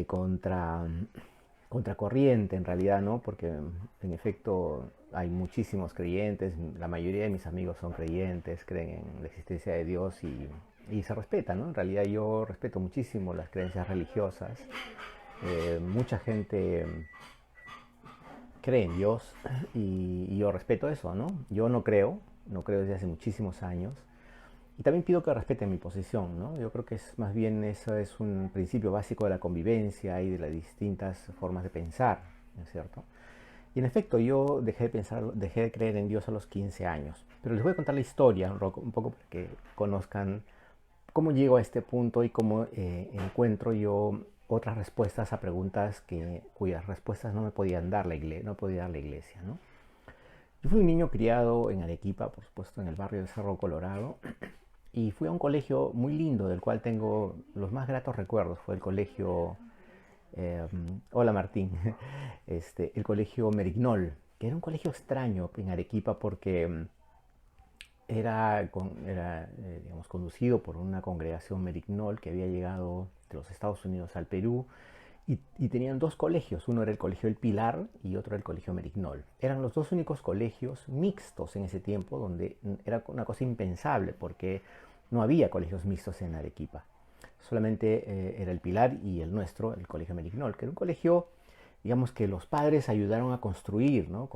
contracorriente en realidad, ¿no? Porque en efecto hay muchísimos creyentes, la mayoría de mis amigos son creyentes, creen en la existencia de Dios y se respeta, ¿no? En realidad yo respeto muchísimo las creencias religiosas. Mucha gente cree en Dios y yo respeto eso, ¿no? Yo no creo desde hace muchísimos años. Y también pido que respeten mi posición, ¿no? Yo creo que es más bien eso es un principio básico de la convivencia y de las distintas formas de pensar, ¿no es cierto? Y en efecto, yo dejé de creer en Dios a los 15 años. Pero les voy a contar la historia un poco para que conozcan cómo llego a este punto y cómo encuentro yo otras respuestas a preguntas cuyas respuestas no me podían dar la iglesia, no podía dar la iglesia, ¿no? Yo fui un niño criado en Arequipa, por supuesto, en el barrio de Cerro Colorado, y fui a un colegio muy lindo del cual tengo los más gratos recuerdos. Fue el colegio, eh, hola Martín, el colegio Merignol, que era un colegio extraño en Arequipa porque era digamos, conducido por una congregación Merignol que había llegado de los Estados Unidos al Perú y tenían dos colegios, uno era el Colegio El Pilar y otro el Colegio Merignol. Eran los dos únicos colegios mixtos en ese tiempo, donde era una cosa impensable porque no había colegios mixtos en Arequipa. Solamente era el Pilar y el nuestro, el Colegio Merignol, que era un colegio, digamos, que los padres ayudaron a construir, ¿no?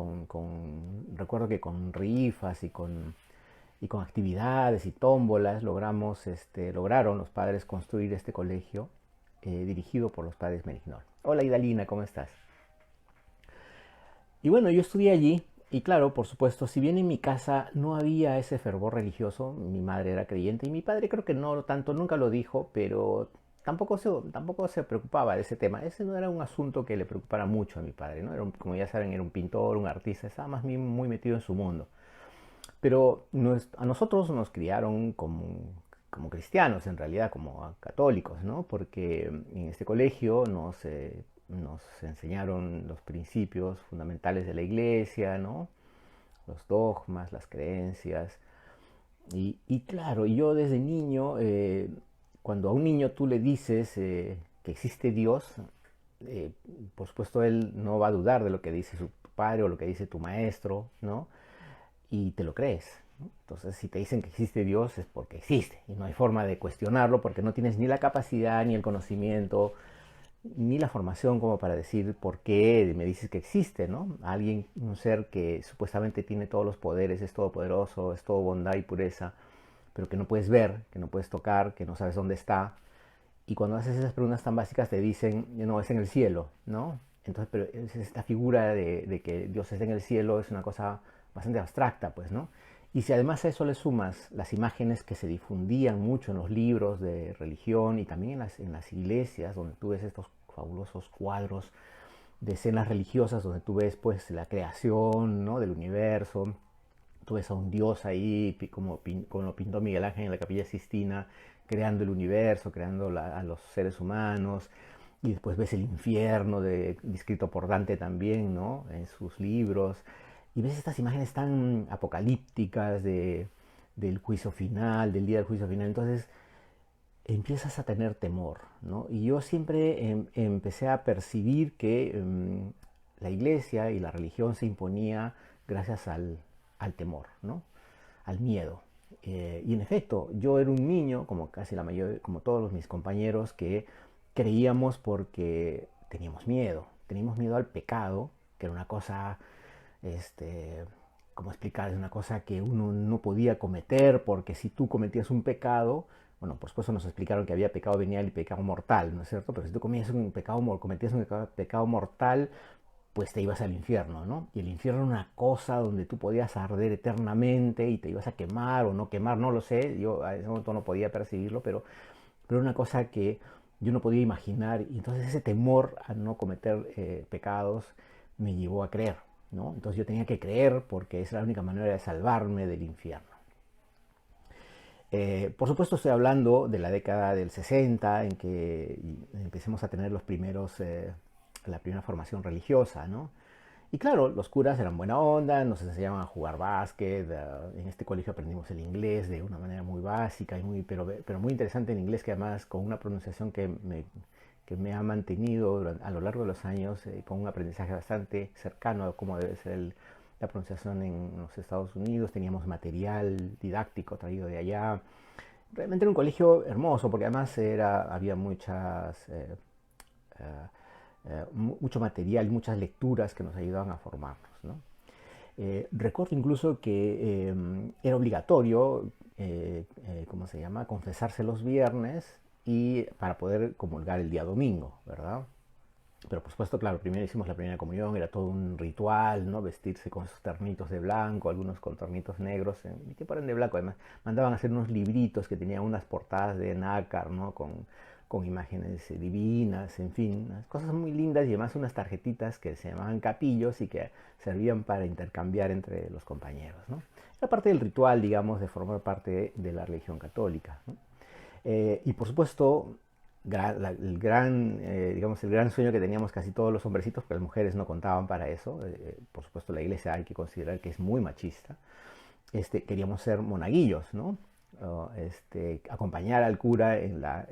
Recuerdo que con rifas y con actividades y tómbolas lograron los padres construir este colegio dirigido por los padres Merignol. Hola Idalina, ¿cómo estás? Y bueno, yo estudié allí y claro, por supuesto, si bien en mi casa no había ese fervor religioso, mi madre era creyente y mi padre creo que no tanto, nunca lo dijo, pero tampoco se preocupaba de ese tema. Ese no era un asunto que le preocupara mucho a mi padre, ¿no? Como ya saben, era un pintor, un artista, estaba más bien muy metido en su mundo. Pero a nosotros nos criaron como cristianos, en realidad, como católicos, ¿no? Porque en este colegio nos enseñaron los principios fundamentales de la iglesia, ¿no? Los dogmas, las creencias. Y claro, yo desde niño, cuando a un niño tú le dices que existe Dios, eh, por supuesto él no va a dudar de lo que dice su padre o lo que dice tu maestro, ¿no? Y te lo crees, ¿no? Entonces, si te dicen que existe Dios es porque existe y no hay forma de cuestionarlo porque no tienes ni la capacidad, ni el conocimiento, ni la formación como para decir por qué me dices que existe, ¿no? Alguien, un ser que supuestamente tiene todos los poderes, es todopoderoso, es todo bondad y pureza, pero que no puedes ver, que no puedes tocar, que no sabes dónde está. Y cuando haces esas preguntas tan básicas te dicen, no, es en el cielo, ¿no? Entonces, pero esta figura de que Dios está en el cielo es una cosa bastante abstracta, pues, ¿no? Y si además a eso le sumas las imágenes que se difundían mucho en los libros de religión y también en las iglesias, donde tú ves estos fabulosos cuadros de escenas religiosas, donde tú ves pues la creación, ¿no? Del universo, tú ves a un dios ahí, como lo pintó Miguel Ángel en la Capilla Sistina, creando el universo, creando a los seres humanos, y después ves el infierno descrito por Dante también, ¿no? En sus libros, y ves estas imágenes tan apocalípticas del juicio final, del día del juicio final, entonces empiezas a tener temor, ¿no? Y yo siempre empecé a percibir que la iglesia y la religión se imponía gracias al temor, ¿no? Al miedo. Y en efecto, yo era un niño, como casi la mayoría, como todos mis compañeros, que creíamos porque teníamos miedo al pecado, que era una cosa, este, ¿cómo explicar? Es una cosa que uno no podía cometer, porque si tú cometías un pecado, bueno, por supuesto nos explicaron que había pecado venial y pecado mortal, ¿no es cierto? Pero si tú cometías un pecado mortal, pues te ibas al infierno, ¿no? Y el infierno era una cosa donde tú podías arder eternamente y te ibas a quemar o no quemar, no lo sé, yo a ese momento no podía percibirlo, pero era una cosa que yo no podía imaginar y entonces ese temor a no cometer pecados me llevó a creer, ¿no? Entonces yo tenía que creer porque esa era la única manera de salvarme del infierno. Por supuesto estoy hablando de la década del 60 en que empecemos a tener la primera formación religiosa, ¿no? Y claro, los curas eran buena onda, nos enseñaban a jugar básquet, en este colegio aprendimos el inglés de una manera muy básica, pero muy interesante en inglés, que además con una pronunciación que me ha mantenido a lo largo de los años con un aprendizaje bastante cercano a cómo debe ser la pronunciación en los Estados Unidos. Teníamos material didáctico traído de allá. Realmente era un colegio hermoso porque además había mucho material, muchas lecturas que nos ayudaban a formarnos, ¿no? Recuerdo incluso que era obligatorio, ¿cómo se llama?, confesarse los viernes y para poder comulgar el día domingo, ¿verdad? Pero por supuesto, claro, primero hicimos la primera comunión, era todo un ritual, ¿no? Vestirse con sus ternitos de blanco, algunos con ternitos negros, y que eran de blanco. Además, mandaban a hacer unos libritos que tenían unas portadas de nácar, ¿no? Con imágenes divinas, en fin, unas cosas muy lindas y además unas tarjetitas que se llamaban capillos y que servían para intercambiar entre los compañeros, ¿no? Era parte del ritual, digamos, de formar parte de la religión católica, ¿no? Y por supuesto, digamos, el gran sueño que teníamos casi todos los hombrecitos, porque las mujeres no contaban para eso. Por supuesto, la iglesia hay que considerar que es muy machista. Queríamos ser monaguillos, ¿no? Acompañar al cura en la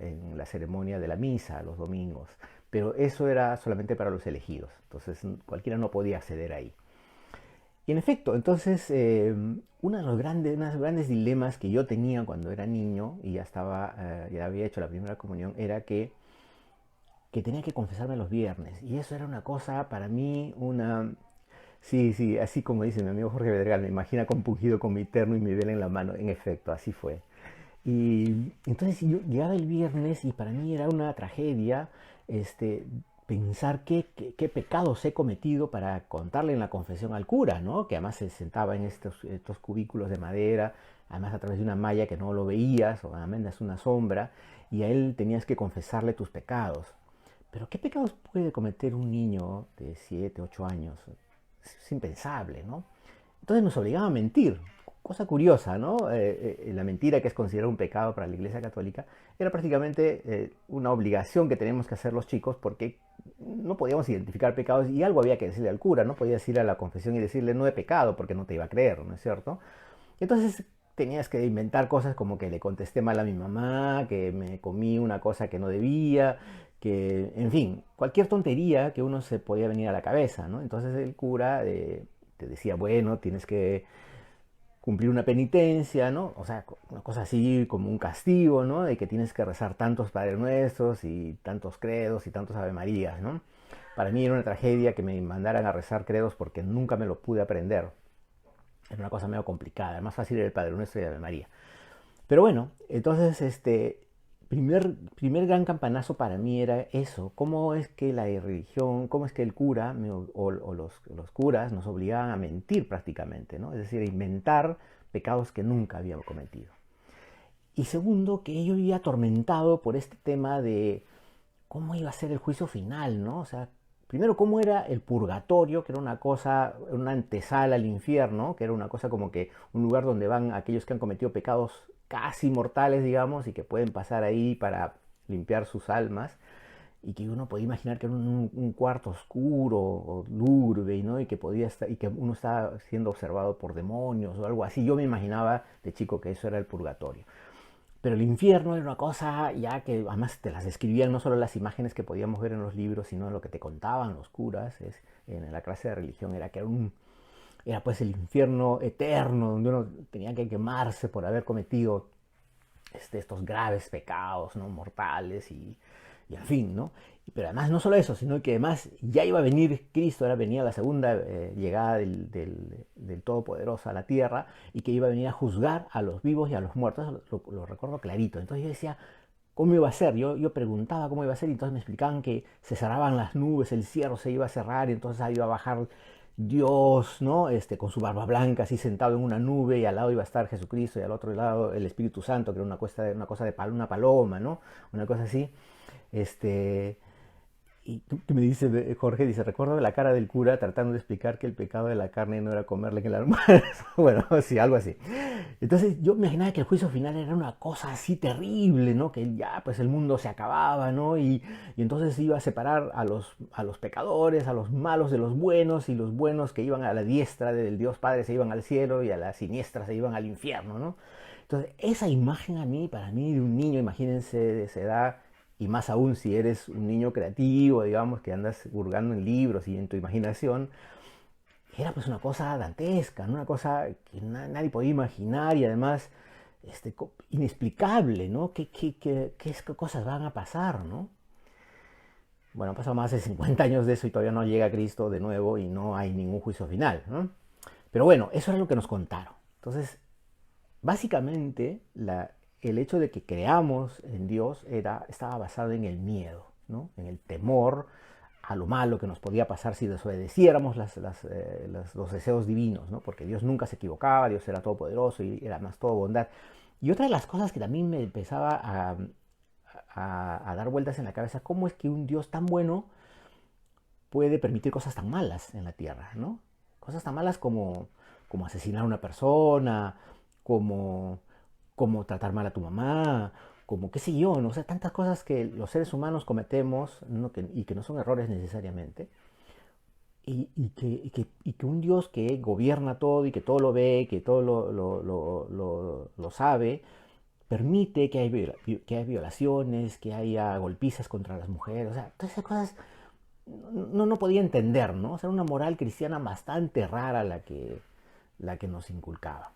ceremonia de la misa los domingos. Pero eso era solamente para los elegidos. Entonces cualquiera no podía acceder ahí. Y en efecto, entonces, uno de los grandes dilemas que yo tenía cuando era niño y ya había hecho la primera comunión, era que tenía que confesarme los viernes. Y eso era una cosa para mí, sí, sí, así como dice mi amigo Jorge Bedregal, me imagina compungido con mi terno y mi vela en la mano. En efecto, así fue. Y entonces yo llegaba el viernes y para mí era una tragedia pensar qué pecados he cometido para contarle en la confesión al cura, ¿no? Que además se sentaba en estos cubículos de madera, además a través de una malla que no lo veías, o además es una sombra, y a él tenías que confesarle tus pecados. Pero ¿qué pecados puede cometer un niño de 7, 8 años? Es impensable, ¿no? Entonces nos obligaba a mentir. Cosa curiosa, ¿no? La mentira, que es considerada un pecado para la Iglesia Católica, era prácticamente una obligación que teníamos que hacer los chicos porque no podíamos identificar pecados y algo había que decirle al cura. No podías ir a la confesión y decirle no he pecado porque no te iba a creer, ¿no es cierto? Entonces tenías que inventar cosas como que le contesté mal a mi mamá, que me comí una cosa que no debía, que, en fin, cualquier tontería que uno se podía venir a la cabeza, ¿no? Entonces el cura te decía, bueno, tienes que cumplir una penitencia, ¿no? O sea, una cosa así como un castigo, ¿no? De que tienes que rezar tantos Padres Nuestros y tantos credos y tantos Ave Marías, ¿no? Para mí era una tragedia que me mandaran a rezar credos porque nunca me lo pude aprender. Era una cosa medio complicada, más fácil era el Padre Nuestro y Ave María. Pero bueno, entonces primer gran campanazo para mí era eso, cómo es que la religión, cómo es que el cura o los curas nos obligaban a mentir prácticamente, ¿no? Es decir, a inventar pecados que nunca habíamos cometido. Y segundo, que yo vivía atormentado por este tema de cómo iba a ser el juicio final, ¿no? O sea, primero, cómo era el purgatorio, que era una cosa, una antesala al infierno, que era una cosa como que un lugar donde van aquellos que han cometido pecados casi mortales, digamos, y que pueden pasar ahí para limpiar sus almas, y que uno podía imaginar que era un cuarto oscuro o lúgubre, ¿no? Y que podía estar, y que uno estaba siendo observado por demonios o algo así. Yo me imaginaba de chico que eso era el purgatorio. Pero el infierno era una cosa ya que además te las describían no solo las imágenes que podíamos ver en los libros, sino lo que te contaban los curas en la clase de religión, era que era pues el infierno eterno, donde uno tenía que quemarse por haber cometido estos graves pecados, ¿no? Mortales y en fin, ¿no? Pero además no solo eso, sino que además ya iba a venir Cristo, ahora venía la segunda llegada del Todopoderoso a la tierra, y que iba a venir a juzgar a los vivos y a los muertos. Lo recuerdo clarito. Entonces yo decía, ¿cómo iba a ser? Yo preguntaba cómo iba a ser, y entonces me explicaban que se cerraban las nubes, el cielo se iba a cerrar, y entonces ahí iba a bajar Dios, ¿no? Con su barba blanca, así sentado en una nube, y al lado iba a estar Jesucristo, y al otro lado el Espíritu Santo, que era una cosa de una paloma, ¿no? Una cosa así. Este, y tú me dice, Jorge, dice, recuerdo la cara del cura tratando de explicar que el pecado de la carne no era comerle en el almuerzo. Bueno, sí, algo así. Entonces yo me imaginaba que el juicio final era una cosa así terrible, ¿no? Que ya pues el mundo se acababa, ¿no? Y entonces iba a separar a los pecadores, a los malos de los buenos, y los buenos que iban a la diestra del Dios Padre se iban al cielo, y a la siniestra se iban al infierno, ¿no? Entonces esa imagen para mí de un niño, imagínense de esa edad, y más aún si eres un niño creativo, digamos, que andas hurgando en libros y en tu imaginación, era pues una cosa dantesca, ¿no? Una cosa que nadie podía imaginar y además inexplicable, ¿no? ¿Qué cosas van a pasar, ¿no? Bueno, han pasado más de 50 años de eso y todavía no llega Cristo de nuevo y no hay ningún juicio final, ¿no? Pero bueno, eso era lo que nos contaron. Entonces, básicamente, el hecho de que creamos en Dios estaba basado en el miedo, ¿no? En el temor a lo malo que nos podía pasar si desobedeciéramos los deseos divinos, ¿no? Porque Dios nunca se equivocaba, Dios era todopoderoso y era más todo bondad. Y otra de las cosas que también me empezaba a dar vueltas en la cabeza, ¿cómo es que un Dios tan bueno puede permitir cosas tan malas en la tierra, ¿no? Cosas tan malas como asesinar a una persona, como, como tratar mal a tu mamá, como qué sé yo, ¿no? O sea, tantas cosas que los seres humanos cometemos, ¿no? y que no son errores necesariamente, y que un Dios que gobierna todo y que todo lo ve, que todo lo sabe, permite que haya violaciones, que haya golpizas contra las mujeres, o sea, todas esas cosas no podía entender, ¿no? O sea, una moral cristiana bastante rara la que nos inculcaba.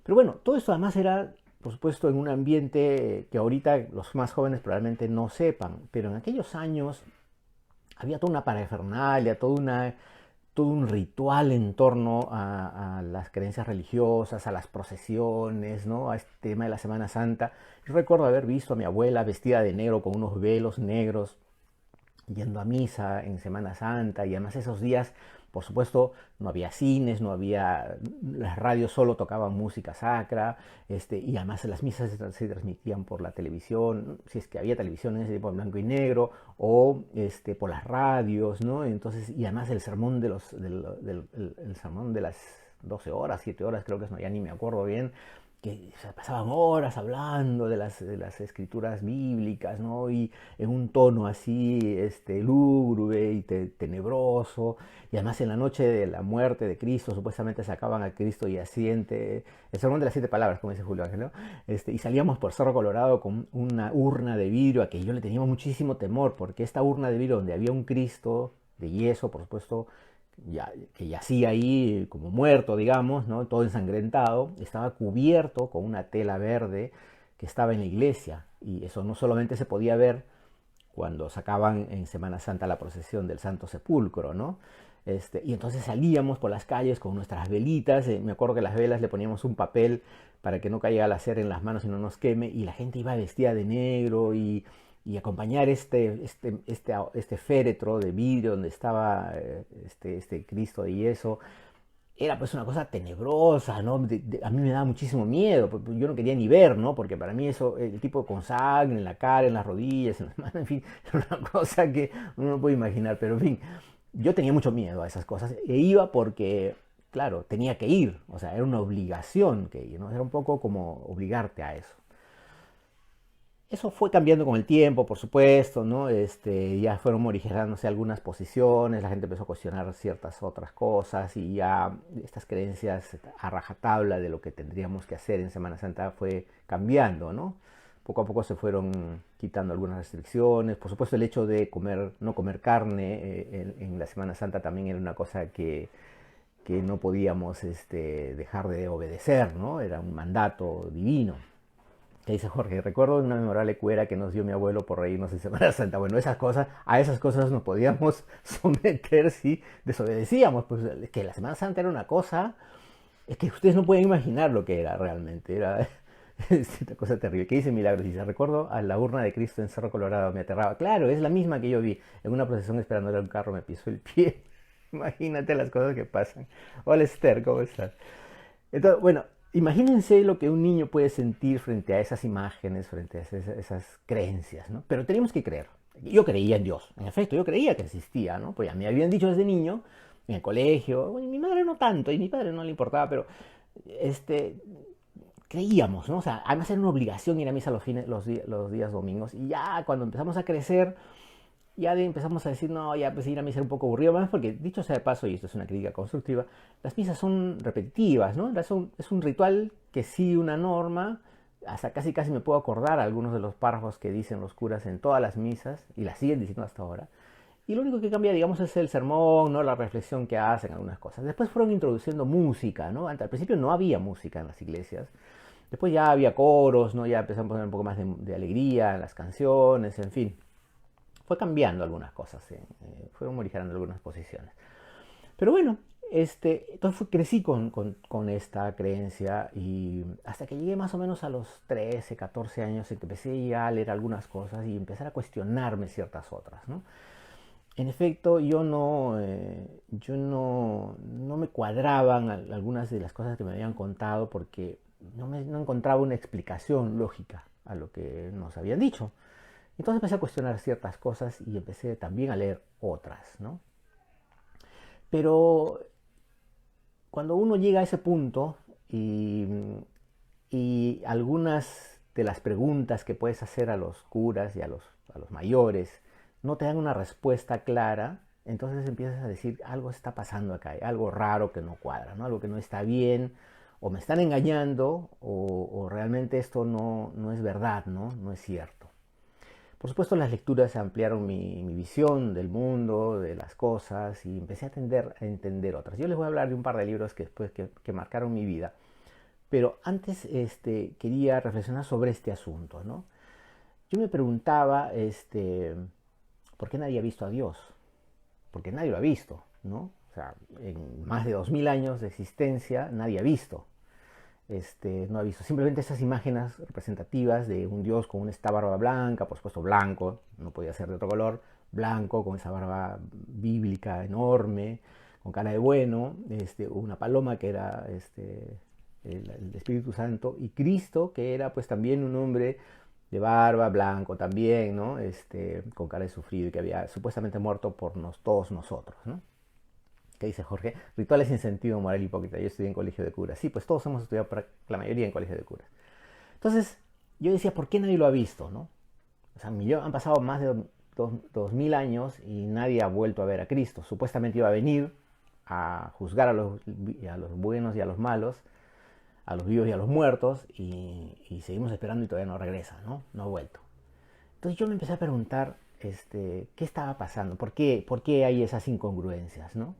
Pero bueno, todo esto además era, por supuesto, en un ambiente que ahorita los más jóvenes probablemente no sepan, pero en aquellos años había toda una parafernalia, todo un ritual en torno a las creencias religiosas, a las procesiones, ¿no? A este tema de la Semana Santa. Yo recuerdo haber visto a mi abuela vestida de negro con unos velos negros, yendo a misa en Semana Santa, y además esos días, por supuesto, no había cines, no había, las radios solo tocaban música sacra, y además las misas se transmitían por la televisión, si es que había televisión en ese tiempo en blanco y negro, o por las radios, ¿no? Entonces, y además el sermón el sermón de las 12 horas, 7 horas, creo que es, no, ya ni me acuerdo bien, que se pasaban horas hablando de las escrituras bíblicas, ¿no? Y en un tono así, lúgubre y tenebroso, y además en la noche de la muerte de Cristo, supuestamente sacaban a Cristo yaciente, el sermón de las 7 palabras, como dice Julio Ángel, ¿no? Y salíamos por Cerro Colorado con una urna de vidrio a que yo le tenía muchísimo temor, porque esta urna de vidrio donde había un Cristo de yeso, por supuesto, que yacía ahí como muerto, digamos, ¿no? Todo ensangrentado, estaba cubierto con una tela verde que estaba en la iglesia, y eso no solamente se podía ver cuando sacaban en Semana Santa la procesión del Santo Sepulcro, ¿no? Y entonces salíamos por las calles con nuestras velitas, me acuerdo que las velas le poníamos un papel para que no caiga la cera en las manos y no nos queme, y la gente iba vestida de negro y acompañar este féretro de vidrio donde estaba este Cristo de yeso, era pues una cosa tenebrosa, ¿no? A mí me daba muchísimo miedo, porque yo no quería ni ver, ¿no? Porque para mí eso, el tipo con sangre en la cara, en las rodillas, en las manos, en fin, era una cosa que uno no puede imaginar, pero en fin, yo tenía mucho miedo a esas cosas, e iba porque, claro, tenía que ir, o sea, era una obligación que ir, ¿no? Era un poco como obligarte a eso. Eso fue cambiando con el tiempo, por supuesto, ¿no? Ya fueron morigerándose algunas posiciones, la gente empezó a cuestionar ciertas otras cosas y ya estas creencias a rajatabla de lo que tendríamos que hacer en Semana Santa fue cambiando, ¿no? Poco a poco se fueron quitando algunas restricciones. Por supuesto, el hecho de no comer carne en la Semana Santa también era una cosa que no podíamos dejar de obedecer, ¿no? Era un mandato divino. Que dice Jorge, recuerdo una memorable cuera que nos dio mi abuelo por reírnos en Semana Santa. Bueno, a esas cosas nos podíamos someter si desobedecíamos. Pues que la Semana Santa era una cosa, es que ustedes no pueden imaginar lo que era realmente. Era una cosa terrible. ¿Qué dice Milagros? Dice, recuerdo a la urna de Cristo en Cerro Colorado, me aterraba. Claro, es la misma que yo vi. En una procesión esperando a un carro me pisó el pie. Imagínate las cosas que pasan. Hola Esther, ¿cómo estás? Entonces, bueno, imagínense lo que un niño puede sentir frente a esas imágenes, frente a esas creencias, ¿no? Pero teníamos que creer. Yo creía en Dios, en efecto, yo creía que existía, ¿no? Pues ya me habían dicho desde niño, en el colegio, bueno, y mi madre no tanto, y mi padre no le importaba, pero creíamos, ¿no? O sea, además era una obligación ir a misa los días domingos, y ya cuando empezamos a crecer, ya empezamos a decir, no, ya pues ir a misa era un poco aburrido, más porque, dicho sea de paso, y esto es una crítica constructiva, las misas son repetitivas, ¿no? Es un ritual que sigue una norma, hasta casi casi me puedo acordar algunos de los párrafos que dicen los curas en todas las misas, y las siguen diciendo hasta ahora. Y lo único que cambia, digamos, es el sermón, ¿no? La reflexión que hacen, algunas cosas. Después fueron introduciendo música, ¿no? Al principio no había música en las iglesias. Después ya había coros, ¿no? Ya empezaron a poner un poco más de alegría en las canciones, en fin. Fue cambiando algunas cosas, fueron modificando algunas posiciones. Pero bueno, entonces crecí con esta creencia y hasta que llegué más o menos a los 13, 14 años en que empecé ya a leer algunas cosas y empezar a cuestionarme ciertas otras, ¿no? En efecto, no me cuadraban algunas de las cosas que me habían contado porque no encontraba una explicación lógica a lo que nos habían dicho. Entonces empecé a cuestionar ciertas cosas y empecé también a leer otras, ¿no? Pero cuando uno llega a ese punto y algunas de las preguntas que puedes hacer a los curas y a los mayores no te dan una respuesta clara, entonces empiezas a decir, algo está pasando acá, hay algo raro que no cuadra, ¿no? Algo que no está bien, o me están engañando, o realmente esto no es verdad, ¿no? No es cierto. Por supuesto, las lecturas ampliaron mi visión del mundo, de las cosas, y empecé a entender otras. Yo les voy a hablar de un par de libros que marcaron mi vida. Pero antes quería reflexionar sobre este asunto, ¿no? Yo me preguntaba, ¿por qué nadie ha visto a Dios? Porque nadie lo ha visto, ¿no? O sea, en más de 2000 años de existencia nadie ha visto. No ha visto simplemente esas imágenes representativas de un dios con esta barba blanca, por supuesto blanco, no podía ser de otro color, blanco, con esa barba bíblica enorme, con cara de bueno, una paloma que era el Espíritu Santo, y Cristo, que era pues también un hombre de barba, blanco también, ¿no? Con cara de sufrido y que había supuestamente muerto por todos nosotros, ¿no? ¿Qué dice Jorge? Rituales sin sentido, moral hipócrita. Yo estudié en colegio de curas. Sí, pues todos hemos estudiado, la mayoría en colegio de curas. Entonces, yo decía, ¿por qué nadie lo ha visto, no? O sea, han pasado más de 2000 años y nadie ha vuelto a ver a Cristo. Supuestamente iba a venir a juzgar a los buenos y a los malos, a los vivos y a los muertos, y seguimos esperando y todavía no regresa, ¿no? No ha vuelto. Entonces yo me empecé a preguntar, ¿qué estaba pasando? ¿Por qué hay esas incongruencias, no?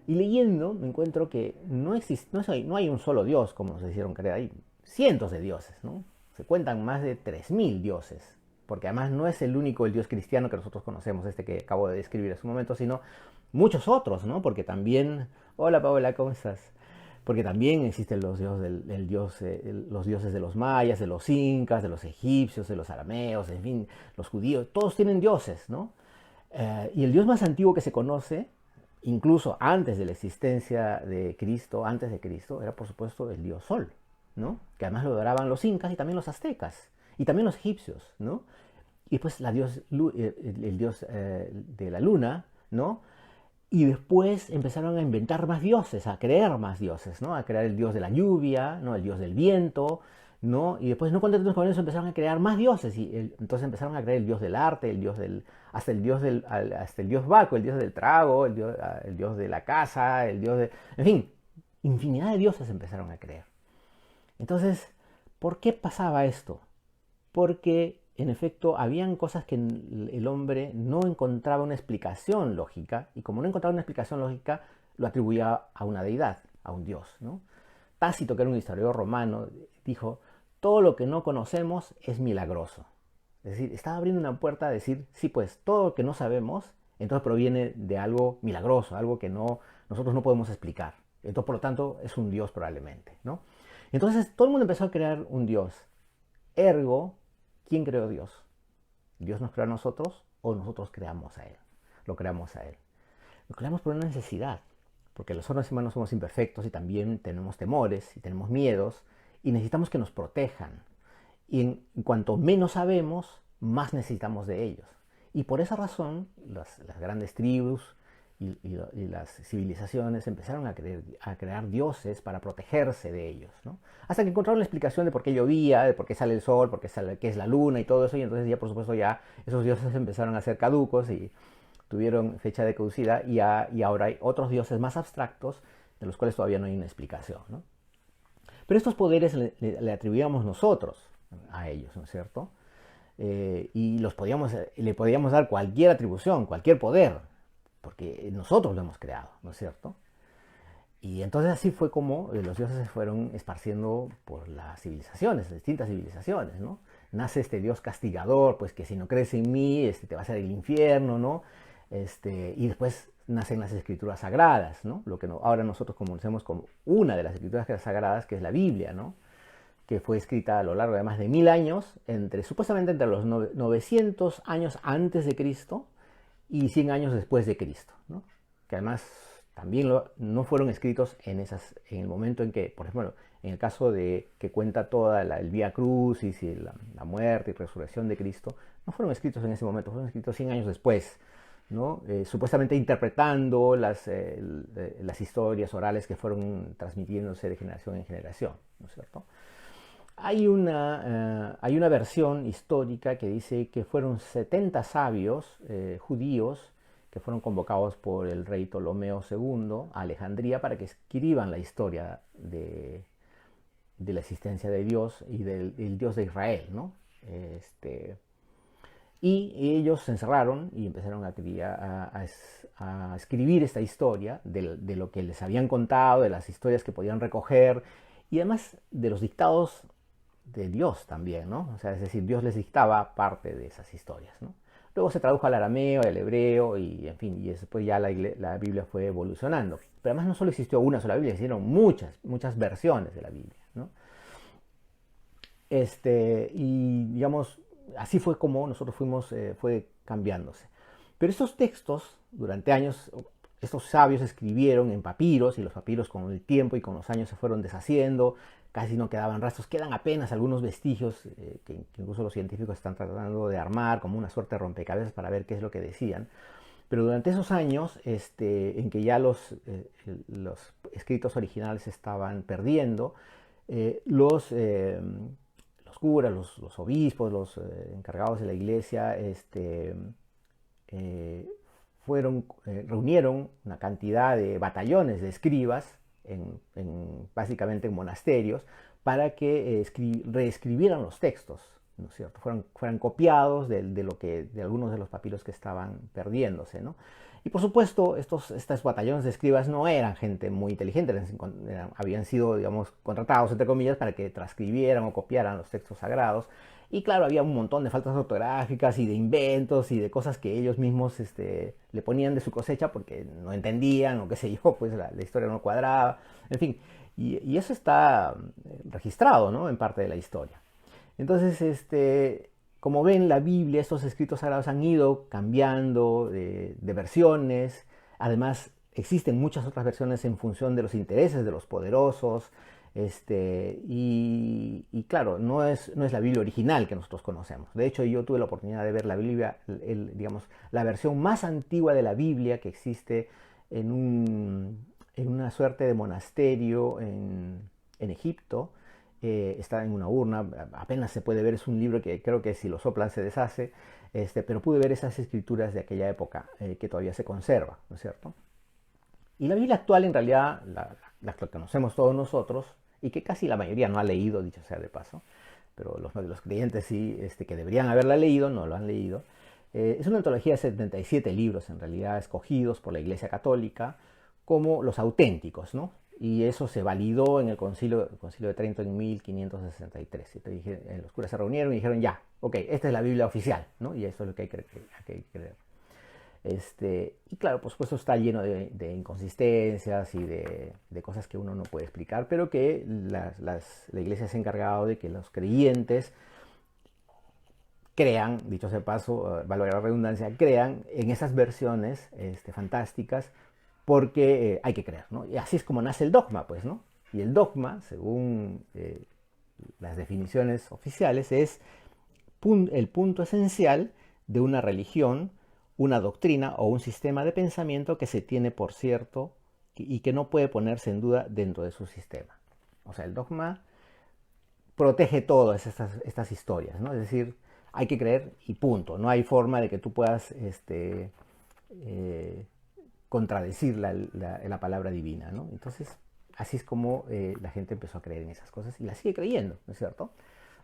Y leyendo me encuentro que no hay un solo Dios, como se hicieron creer, hay cientos de dioses, ¿no? Se cuentan más de 3000 dioses, porque además no es el único el Dios cristiano que nosotros conocemos, que acabo de describir hace un momento, sino muchos otros, ¿no? Porque también, hola Paola, ¿cómo estás? Porque también existen los dioses de los mayas, de los incas, de los egipcios, de los arameos, en fin, los judíos, todos tienen dioses, ¿no? Y el dios más antiguo que se conoce, incluso antes de la existencia de Cristo, antes de Cristo, era por supuesto el dios Sol, ¿no? Que además lo adoraban los incas y también los aztecas, y también los egipcios, ¿no? Y pues el dios de la luna, ¿no? Y después empezaron a inventar más dioses, a crear más dioses, ¿no? A crear el dios de la lluvia, ¿no? El dios del viento, ¿no? Y después, no contentos con eso, empezaron a crear más dioses. Entonces empezaron a crear el dios del arte, hasta el dios Baco, el dios del trago, el dios de la casa, en fin, infinidad de dioses empezaron a crear. Entonces, ¿por qué pasaba esto? Porque en efecto habían cosas que el hombre no encontraba una explicación lógica, y como no encontraba una explicación lógica, lo atribuía a una deidad, a un dios, ¿no? Tácito, que era un historiador romano, dijo, todo lo que no conocemos es milagroso. Es decir, estaba abriendo una puerta a decir, sí, pues todo lo que no sabemos, entonces proviene de algo milagroso, algo que nosotros no podemos explicar. Entonces, por lo tanto, es un dios probablemente, ¿no? Entonces, todo el mundo empezó a crear un dios. Ergo, ¿quién creó Dios? ¿Dios nos creó a nosotros o nosotros creamos a Él? Lo creamos a Él. Lo creamos por una necesidad, porque los seres humanos somos imperfectos y también tenemos temores y tenemos miedos y necesitamos que nos protejan. Y en cuanto menos sabemos, más necesitamos de ellos. Y por esa razón, las grandes tribus y las civilizaciones empezaron a crear dioses para protegerse de ellos, ¿no? Hasta que encontraron la explicación de por qué llovía, de por qué sale el sol, qué es la luna y todo eso, y entonces ya por supuesto ya esos dioses empezaron a ser caducos y tuvieron fecha de caducidad, y ahora hay otros dioses más abstractos de los cuales todavía no hay una explicación, ¿no? Pero estos poderes le atribuíamos nosotros. a ellos, ¿no es cierto? Y le podíamos dar cualquier atribución, cualquier poder, porque nosotros lo hemos creado, ¿no es cierto? Y entonces así fue como los dioses se fueron esparciendo por las civilizaciones, las distintas civilizaciones, ¿no? Nace este dios castigador, pues que si no crees en mí, te vas a ir al infierno, ¿no? Y después nacen las escrituras sagradas, ¿no? Lo que ahora nosotros conocemos como una de las escrituras sagradas, que es la Biblia, ¿no? Que fue escrita a lo largo de más de 1000 años, supuestamente entre los 900 años antes de Cristo y 100 años después de Cristo, ¿no? Que además también no fueron escritos en el momento en que, por ejemplo, en el caso de que cuenta toda el Vía Crucis y la muerte y resurrección de Cristo, no fueron escritos en ese momento, fueron escritos 100 años después, ¿no? Supuestamente interpretando las historias orales que fueron transmitiéndose de generación en generación, ¿no es cierto? Hay una versión histórica que dice que fueron 70 sabios judíos que fueron convocados por el rey Ptolomeo II a Alejandría para que escriban la historia de la existencia de Dios y del Dios de Israel, ¿no? Y ellos se encerraron y empezaron a escribir esta historia de lo que les habían contado, de las historias que podían recoger y además de los dictados de Dios también, ¿no? O sea, es decir, Dios les dictaba parte de esas historias, ¿no? Luego se tradujo al arameo, al hebreo y, en fin, y después ya la Biblia fue evolucionando. Pero además no solo existió una sola Biblia, existieron muchas versiones de la Biblia, ¿no? Y digamos, así fue como nosotros fue cambiándose. Pero estos textos, durante años, estos sabios escribieron en papiros y los papiros con el tiempo y con los años se fueron deshaciendo, casi no quedaban rastros, quedan apenas algunos vestigios que incluso los científicos están tratando de armar como una suerte de rompecabezas para ver qué es lo que decían. Pero durante esos años en que ya los escritos originales se estaban perdiendo, los curas, los obispos, los encargados de la iglesia, eh, reunieron una cantidad de batallones de escribas, básicamente en monasterios, para que reescribieran los textos, ¿no es cierto? Fueran copiados de algunos de los papiros que estaban perdiéndose, ¿no? Y por supuesto, estos batallones de escribas no eran gente muy inteligente, habían sido, digamos, contratados, entre comillas, para que transcribieran o copiaran los textos sagrados. Y claro, había un montón de faltas ortográficas y de inventos y de cosas que ellos mismos le ponían de su cosecha porque no entendían o qué sé yo, pues la historia no cuadraba, en fin. Y eso está registrado, ¿no? En parte de la historia. Entonces, como ven, la Biblia, estos escritos sagrados han ido cambiando de versiones. Además, existen muchas otras versiones en función de los intereses de los poderosos. Y claro, no es la Biblia original que nosotros conocemos. De hecho, yo tuve la oportunidad de ver la Biblia, digamos, la versión más antigua de la Biblia que existe en una suerte de monasterio en Egipto. Está en una urna, apenas se puede ver, es un libro que creo que si lo soplan se deshace, pero pude ver esas escrituras de aquella época que todavía se conserva, ¿no es cierto? Y la Biblia actual, en realidad, la que conocemos todos nosotros, y que casi la mayoría no ha leído, dicho sea de paso, pero los creyentes sí, que deberían haberla leído, no lo han leído. Es una antología de 77 libros, en realidad, escogidos por la Iglesia Católica como los auténticos, ¿no? Y eso se validó en el concilio de Trento en 1563. Los curas se reunieron y dijeron, ya, ok, esta es la Biblia oficial, ¿no? Y eso es lo que hay que creer. Y claro, por supuesto está lleno de inconsistencias y de cosas que uno no puede explicar, pero que la iglesia se ha encargado de que los creyentes crean, dicho sea de paso, valga la redundancia, crean en esas versiones fantásticas porque hay que creer, ¿no? Y así es como nace el dogma, pues, ¿no? Y el dogma, según las definiciones oficiales, es el punto esencial de una religión, una doctrina o un sistema de pensamiento que se tiene por cierto y que no puede ponerse en duda dentro de su sistema. O sea, el dogma protege todas estas historias, ¿no? Es decir, hay que creer y punto. No hay forma de que tú puedas contradecir la palabra divina, ¿no? Entonces, así es como la gente empezó a creer en esas cosas y la sigue creyendo, ¿no es cierto?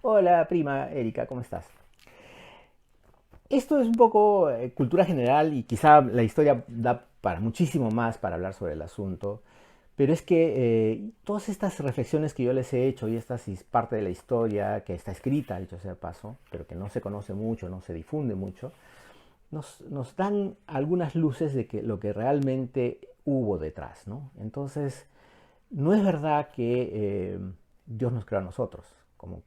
Hola, prima Erika, ¿cómo estás? Esto es un poco cultura general y quizá la historia da para muchísimo más para hablar sobre el asunto, pero es que todas estas reflexiones que yo les he hecho y esta es parte de la historia que está escrita, dicho sea de paso, pero que no se conoce mucho, no se difunde mucho, nos dan algunas luces de que lo que realmente hubo detrás, ¿no? Entonces, no es verdad que Dios nos creó a nosotros, como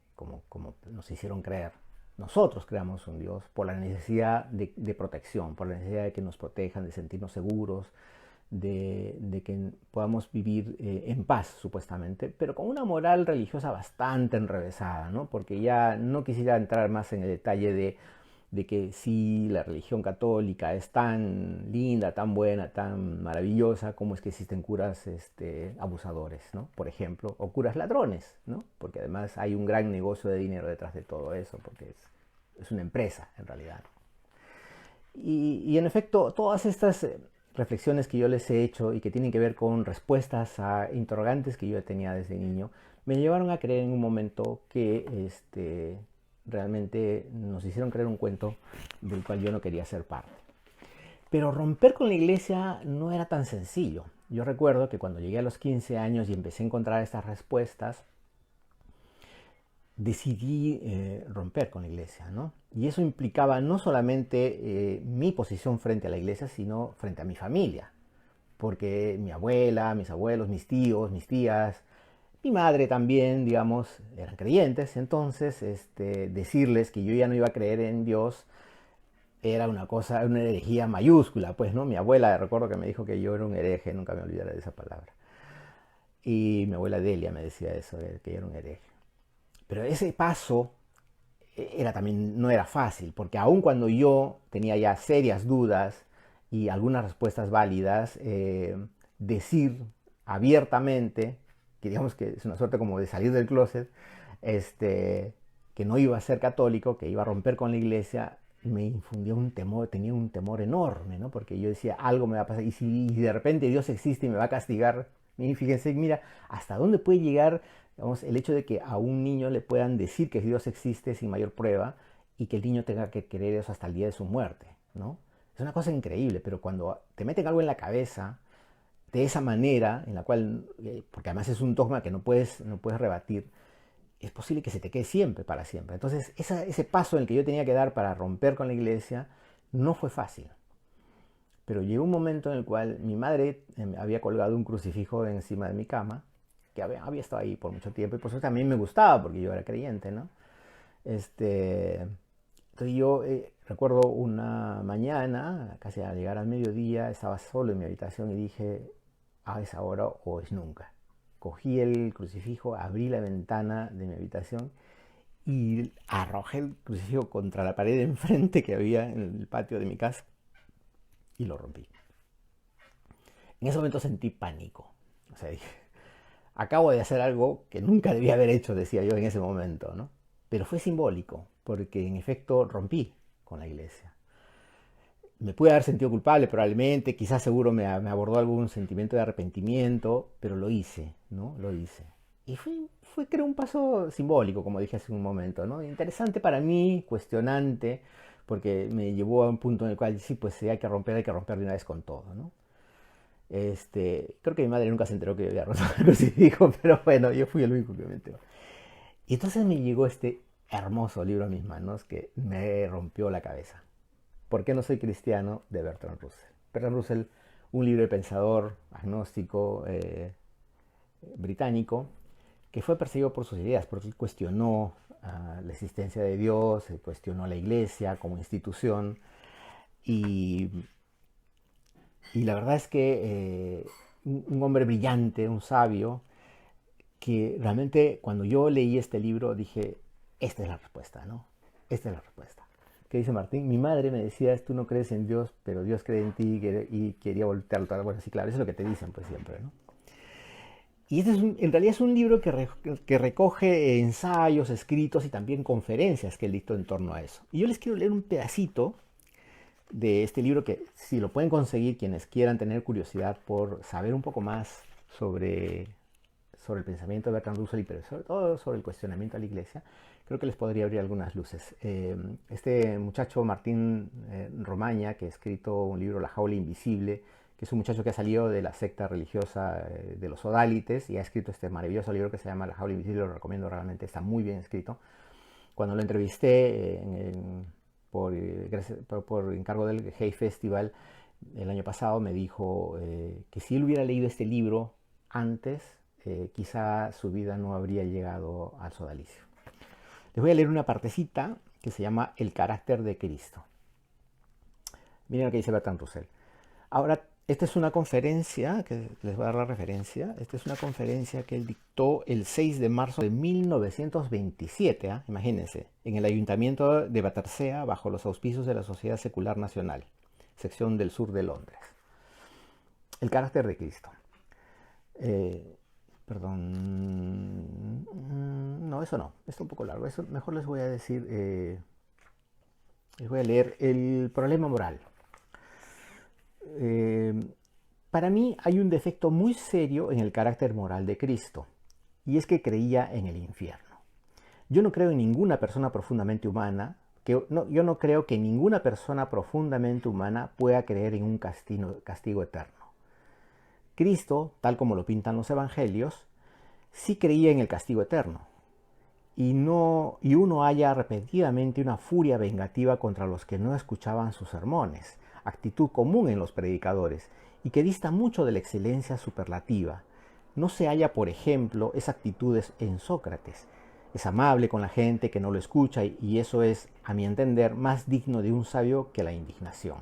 nos hicieron creer. Nosotros creamos un Dios por la necesidad de protección, por la necesidad de que nos protejan, de sentirnos seguros, de que podamos vivir en paz, supuestamente, pero con una moral religiosa bastante enrevesada, ¿no? Porque ya no quisiera entrar más en el detalle de que si la religión católica es tan linda, tan buena, tan maravillosa, como es que existen curas abusadores, ¿no? Por ejemplo, o curas ladrones, ¿no? Porque además hay un gran negocio de dinero detrás de todo eso, porque es una empresa en realidad. Y en efecto, todas estas reflexiones que yo les he hecho y que tienen que ver con respuestas a interrogantes que yo tenía desde niño, me llevaron a creer en un momento que realmente nos hicieron creer un cuento del cual yo no quería ser parte. Pero romper con la iglesia no era tan sencillo. Yo recuerdo que cuando llegué a los 15 años y empecé a encontrar estas respuestas, decidí romper con la iglesia, ¿no? Y eso implicaba no solamente mi posición frente a la iglesia, sino frente a mi familia. Porque mi abuela, mis abuelos, mis tíos, mis tías, mi madre también, digamos, eran creyentes. Entonces, decirles que yo ya no iba a creer en Dios era una cosa, una herejía mayúscula, pues, ¿no? Mi abuela, recuerdo que me dijo que yo era un hereje, nunca me olvidaré de esa palabra. Y mi abuela Delia me decía eso, que yo era un hereje. Pero ese paso era también, no era fácil, porque aun cuando yo tenía ya serias dudas y algunas respuestas válidas, decir abiertamente, que digamos que es una suerte como de salir del closet, que no iba a ser católico, que iba a romper con la iglesia, me infundía un temor, tenía un temor enorme, ¿no? Porque yo decía, algo me va a pasar, y si de repente Dios existe y me va a castigar, y fíjense, mira, hasta dónde puede llegar, digamos, el hecho de que a un niño le puedan decir que Dios existe sin mayor prueba y que el niño tenga que creer eso hasta el día de su muerte, ¿no? Es una cosa increíble, pero cuando te meten algo en la cabeza de esa manera, en la cual, porque además es un dogma que no puedes rebatir, es posible que se te quede siempre, para siempre. Entonces, ese paso en el que yo tenía que dar para romper con la iglesia no fue fácil. Pero llegó un momento en el cual mi madre había colgado un crucifijo encima de mi cama, que había estado ahí por mucho tiempo, y por eso también me gustaba, porque yo era creyente, ¿no? Este, entonces yo recuerdo una mañana, casi al llegar al mediodía, estaba solo en mi habitación y dije, a esa hora o es nunca. Cogí el crucifijo, abrí la ventana de mi habitación y arrojé el crucifijo contra la pared de enfrente que había en el patio de mi casa y lo rompí. En ese momento sentí pánico. O sea, dije, acabo de hacer algo que nunca debía haber hecho, decía yo en ese momento, ¿no? Pero fue simbólico, porque en efecto rompí con la iglesia. Me pude haber sentido culpable probablemente, quizás seguro me abordó algún sentimiento de arrepentimiento, pero lo hice, ¿no? Lo hice. Y fue creo un paso simbólico, como dije hace un momento, ¿no? Interesante para mí, cuestionante, porque me llevó a un punto en el cual sí, pues si hay que romper de una vez con todo, ¿no? Creo que mi madre nunca se enteró que yo había roto el crucifijo, pero bueno, yo fui el único que me enteró. Y entonces me llegó este hermoso libro a mis manos que me rompió la cabeza. ¿Por qué no soy cristiano? De Bertrand Russell. Bertrand Russell, un libre pensador, agnóstico, británico, que fue perseguido por sus ideas, porque él cuestionó la existencia de Dios, cuestionó la iglesia como institución, y, y la verdad es que un hombre brillante, un sabio, que realmente cuando yo leí este libro dije, esta es la respuesta, ¿no? Esta es la respuesta. ¿Qué dice Martín? Mi madre me decía, tú no crees en Dios, pero Dios cree en ti y quería voltearlo todo. Bueno, sí, claro, eso es lo que te dicen pues siempre, ¿no? Y este en realidad es un libro que recoge ensayos, escritos y también conferencias que él dictó en torno a eso. Y yo les quiero leer un pedacito de este libro que si lo pueden conseguir quienes quieran tener curiosidad por saber un poco más sobre, sobre el pensamiento de Bertrand Russell, pero sobre todo sobre el cuestionamiento a la Iglesia, creo que les podría abrir algunas luces. Este muchacho, Martín Romaña, que ha escrito un libro, La jaula invisible, que es un muchacho que ha salido de la secta religiosa de los Odálites y ha escrito este maravilloso libro que se llama La jaula invisible, lo recomiendo realmente, está muy bien escrito. Cuando lo entrevisté por encargo del Hay Festival el año pasado, me dijo que si él hubiera leído este libro antes, quizá su vida no habría llegado al sodalicio. Les voy a leer una partecita que se llama El carácter de Cristo. Miren lo que dice Bertrand Russell. Ahora, esta es una conferencia, que les voy a dar la referencia, esta es una conferencia que él dictó el 6 de marzo de 1927, imagínense, en el Ayuntamiento de Battersea, bajo los auspicios de la Sociedad Secular Nacional, sección del sur de Londres. El carácter de Cristo. No, eso no, está un poco largo, eso mejor les voy a decir, les voy a leer el problema moral. Para mí hay un defecto muy serio en el carácter moral de Cristo, y es que creía en el infierno. Yo no creo en ninguna persona profundamente humana, yo no creo que ninguna persona profundamente humana pueda creer en un castigo eterno. Cristo, tal como lo pintan los evangelios, sí creía en el castigo eterno, y uno halla repetidamente una furia vengativa contra los que no escuchaban sus sermones, actitud común en los predicadores y que dista mucho de la excelencia superlativa. No se halla, por ejemplo, esa actitud en Sócrates. Es amable con la gente que no lo escucha y eso es, a mi entender, más digno de un sabio que la indignación.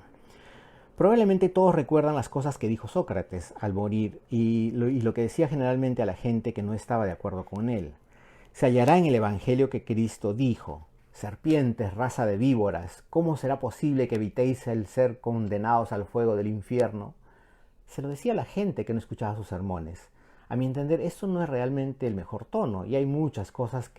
Probablemente todos recuerdan las cosas que dijo Sócrates al morir y lo que decía generalmente a la gente que no estaba de acuerdo con él. Se hallará en el Evangelio que Cristo dijo: serpientes, raza de víboras, ¿cómo será posible que evitéis el ser condenados al fuego del infierno? Se lo decía a la gente que no escuchaba sus sermones. A mi entender, eso no es realmente el mejor tono, y hay muchas cosas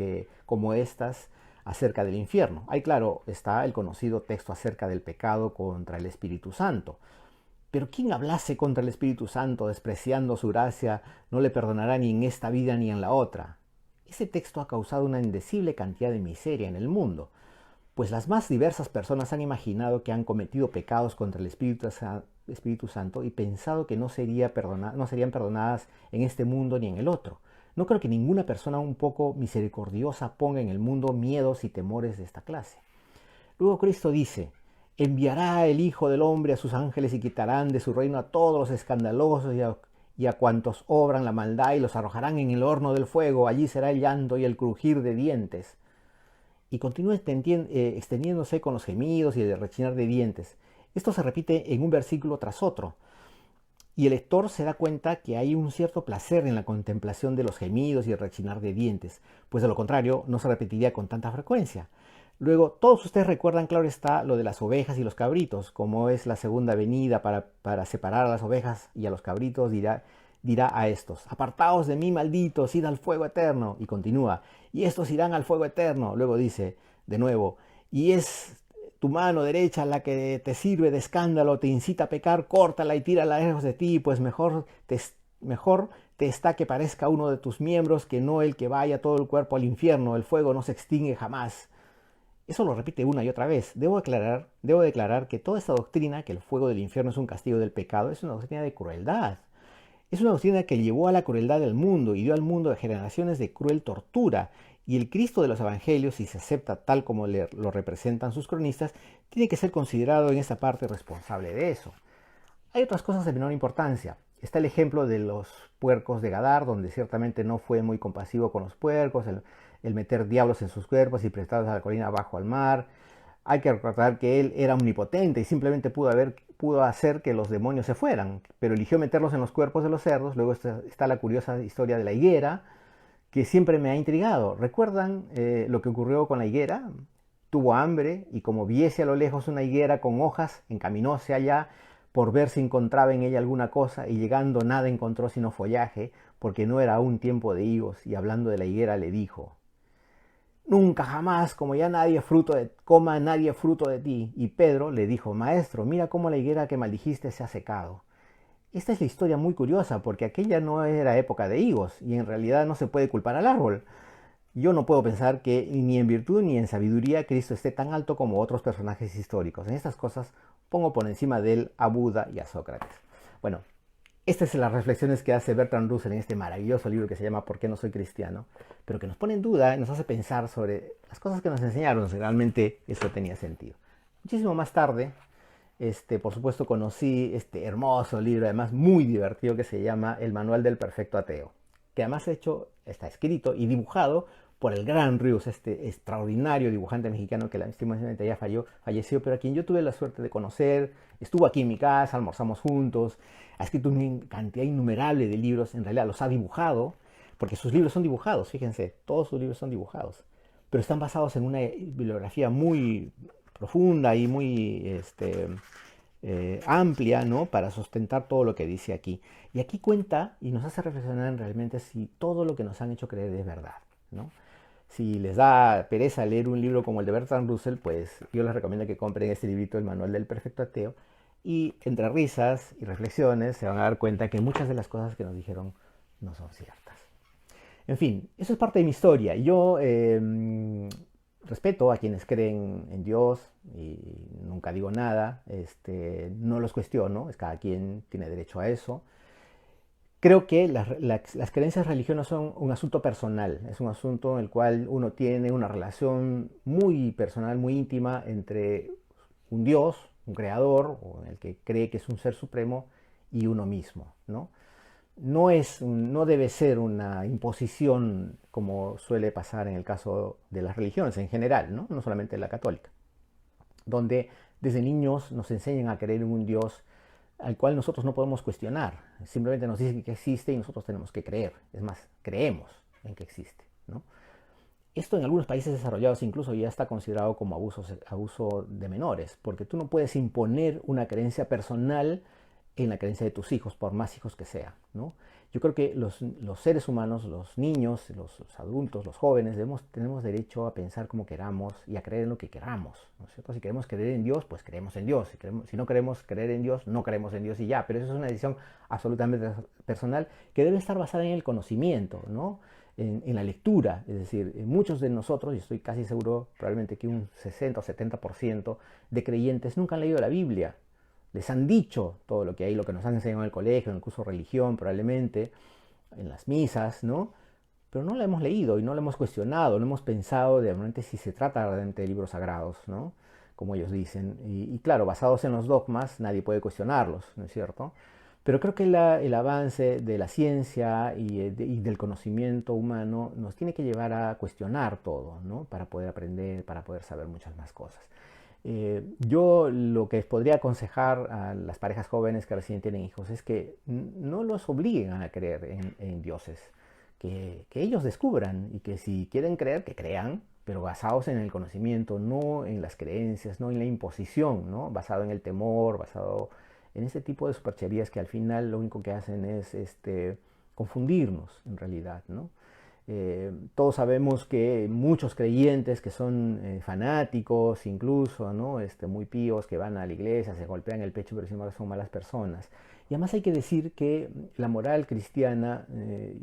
como estas acerca del infierno. Ahí, claro, está el conocido texto acerca del pecado contra el Espíritu Santo. Pero quien hablase contra el Espíritu Santo, despreciando su gracia, no le perdonará ni en esta vida ni en la otra. Ese texto ha causado una indecible cantidad de miseria en el mundo, pues las más diversas personas han imaginado que han cometido pecados contra el Espíritu Santo y pensado que no serían perdonadas en este mundo ni en el otro. No creo que ninguna persona un poco misericordiosa ponga en el mundo miedos y temores de esta clase. Luego Cristo dice: enviará el Hijo del Hombre a sus ángeles y quitarán de su reino a todos los escandalosos y a cuantos obran la maldad y los arrojarán en el horno del fuego. Allí será el llanto y el crujir de dientes. Y continúa extendiéndose con los gemidos y el rechinar de dientes. Esto se repite en un versículo tras otro. Y el lector se da cuenta que hay un cierto placer en la contemplación de los gemidos y el rechinar de dientes, pues de lo contrario no se repetiría con tanta frecuencia. Luego, todos ustedes recuerdan, claro está, lo de las ovejas y los cabritos, como es la segunda venida para separar a las ovejas y a los cabritos, dirá a estos: apartaos de mí, malditos, id al fuego eterno. Y continúa: y estos irán al fuego eterno. Luego dice de nuevo: y es tu mano derecha la que te sirve de escándalo, te incita a pecar, córtala y tírala lejos de ti, pues mejor te está que parezca uno de tus miembros que no el que vaya todo el cuerpo al infierno. El fuego no se extingue jamás. Eso lo repite una y otra vez. Debo declarar que toda esta doctrina, que el fuego del infierno es un castigo del pecado, es una doctrina de crueldad. Es una doctrina que llevó a la crueldad del mundo y dio al mundo de generaciones de cruel tortura. Y el Cristo de los Evangelios, si se acepta tal como lo representan sus cronistas, tiene que ser considerado en esta parte responsable de eso. Hay otras cosas de menor importancia. Está el ejemplo de los puercos de Gadar, donde ciertamente no fue muy compasivo con los puercos, el meter diablos en sus cuerpos y prestarlos a la colina abajo al mar. Hay que recordar que él era omnipotente y simplemente pudo hacer que los demonios se fueran, pero eligió meterlos en los cuerpos de los cerdos. Luego está la curiosa historia de la higuera, que siempre me ha intrigado. ¿Recuerdan lo que ocurrió con la higuera? Tuvo hambre y como viese a lo lejos una higuera con hojas, encaminóse allá por ver si encontraba en ella alguna cosa, y llegando nada encontró sino follaje, porque no era aún tiempo de higos. Y hablando de la higuera le dijo: nunca jamás, como ya coma nadie fruto de ti. Y Pedro le dijo: maestro, mira cómo la higuera que maldijiste se ha secado. esta es la historia muy curiosa, porque aquella no era época de higos y en realidad no se puede culpar al árbol. Yo no puedo pensar que ni en virtud ni en sabiduría Cristo esté tan alto como otros personajes históricos. En estas cosas pongo por encima de él a Buda y a Sócrates. Bueno, estas son las reflexiones que hace Bertrand Russell en este maravilloso libro que se llama ¿Por qué no soy cristiano? Pero que nos pone en duda y nos hace pensar sobre las cosas que nos enseñaron, si realmente eso tenía sentido. Muchísimo más tarde, por supuesto, conocí este hermoso libro, además muy divertido, que se llama El Manual del Perfecto Ateo, que además está escrito y dibujado por el gran Rius, este extraordinario dibujante mexicano que lastimosamente ya falleció, pero a quien yo tuve la suerte de conocer, estuvo aquí en mi casa, almorzamos juntos, ha escrito una cantidad innumerable de libros, en realidad los ha dibujado, porque sus libros son dibujados, fíjense, todos sus libros son dibujados, pero están basados en una bibliografía muy profunda y muy amplia, ¿no? Para sustentar todo lo que dice aquí. Y aquí cuenta y nos hace reflexionar realmente si todo lo que nos han hecho creer es verdad, ¿no? Si les da pereza leer un libro como el de Bertrand Russell, pues yo les recomiendo que compren este librito, El Manual del Perfecto Ateo, y entre risas y reflexiones se van a dar cuenta que muchas de las cosas que nos dijeron no son ciertas. En fin, eso es parte de mi historia. Yo respeto a quienes creen en Dios y nunca digo nada, no los cuestiono, cada quien tiene derecho a eso. Creo que las creencias religiosas son un asunto personal, es un asunto en el cual uno tiene una relación muy personal, muy íntima entre un Dios, un creador, o en el que cree que es un ser supremo, y uno mismo, ¿no? No debe ser una imposición como suele pasar en el caso de las religiones en general, no solamente la católica, donde desde niños nos enseñan a creer en un Dios al cual nosotros no podemos cuestionar. Simplemente nos dicen que existe y nosotros tenemos que creer. Es más, creemos en que existe, ¿no? Esto en algunos países desarrollados incluso ya está considerado como abuso de menores, porque tú no puedes imponer una creencia personal en la creencia de tus hijos, por más hijos que sean, ¿no? Yo creo que los seres humanos, los niños, los adultos, los jóvenes, tenemos derecho a pensar como queramos y a creer en lo que queramos, ¿no es cierto? Si queremos creer en Dios, pues creemos en Dios. Si no queremos creer en Dios, no creemos en Dios y ya. Pero eso es una decisión absolutamente personal que debe estar basada en el conocimiento, ¿no? En la lectura. Es decir, muchos de nosotros, y estoy casi seguro, probablemente que un 60 o 70% de creyentes nunca han leído la Biblia. Les han dicho todo lo que hay, lo que nos han enseñado en el colegio, en el curso de religión, probablemente, en las misas, ¿no? Pero no la hemos leído y no la hemos cuestionado, no hemos pensado de realmente si se trata realmente de libros sagrados, ¿no? Como ellos dicen. Y claro, basados en los dogmas, nadie puede cuestionarlos, ¿no es cierto? Pero creo que el avance de la ciencia y del conocimiento humano nos tiene que llevar a cuestionar todo, ¿no? Para poder aprender, para poder saber muchas más cosas. Yo lo que podría aconsejar a las parejas jóvenes que recién tienen hijos es que no los obliguen a creer en dioses, que ellos descubran y que si quieren creer, que crean, pero basados en el conocimiento, no en las creencias, no en la imposición, ¿no? Basado en el temor, basado en ese tipo de supercherías que al final lo único que hacen es confundirnos en realidad, ¿no? Todos sabemos que muchos creyentes que son fanáticos incluso, ¿no? Muy píos, que van a la iglesia, se golpean el pecho, pero sin embargo son malas personas. Y además hay que decir que la moral cristiana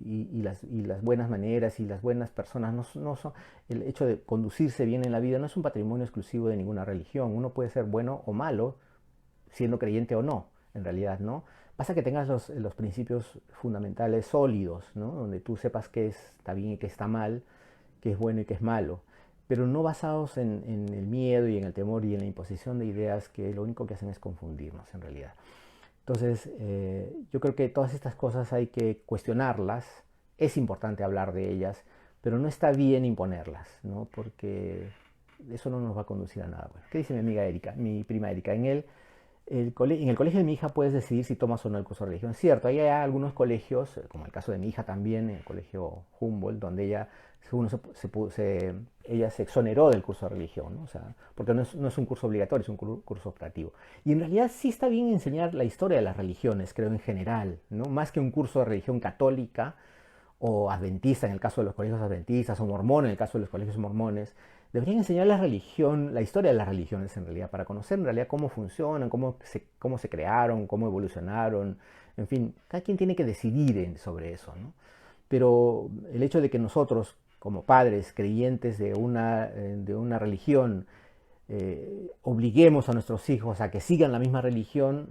y las buenas maneras y las buenas personas no son, el hecho de conducirse bien en la vida no es un patrimonio exclusivo de ninguna religión. Uno puede ser bueno o malo siendo creyente o no, en realidad, ¿no? Basta que tengas los principios fundamentales sólidos, ¿no? Donde tú sepas qué está bien y qué está mal, qué es bueno y qué es malo, pero no basados en el miedo y en el temor y en la imposición de ideas que lo único que hacen es confundirnos en realidad. Entonces, yo creo que todas estas cosas hay que cuestionarlas, es importante hablar de ellas, pero no está bien imponerlas, ¿no? Porque eso no nos va a conducir a nada bueno. ¿Qué dice mi amiga Erika, mi prima Erika? En el colegio de mi hija puedes decidir si tomas o no el curso de religión. Cierto, hay algunos colegios, como el caso de mi hija también, en el colegio Humboldt, donde ella, según ella se exoneró del curso de religión, ¿no? O sea, porque no es un curso obligatorio, es un curso optativo. Y en realidad sí está bien enseñar la historia de las religiones, creo en general, ¿no? Más que un curso de religión católica o adventista en el caso de los colegios adventistas, o mormón en el caso de los colegios mormones. deberían enseñar la religión, la historia de las religiones en realidad, para conocer en realidad cómo funcionan, cómo se crearon, cómo evolucionaron, en fin, cada quien tiene que decidir sobre eso, ¿no? Pero el hecho de que nosotros, como padres creyentes de una religión, obliguemos a nuestros hijos a que sigan la misma religión,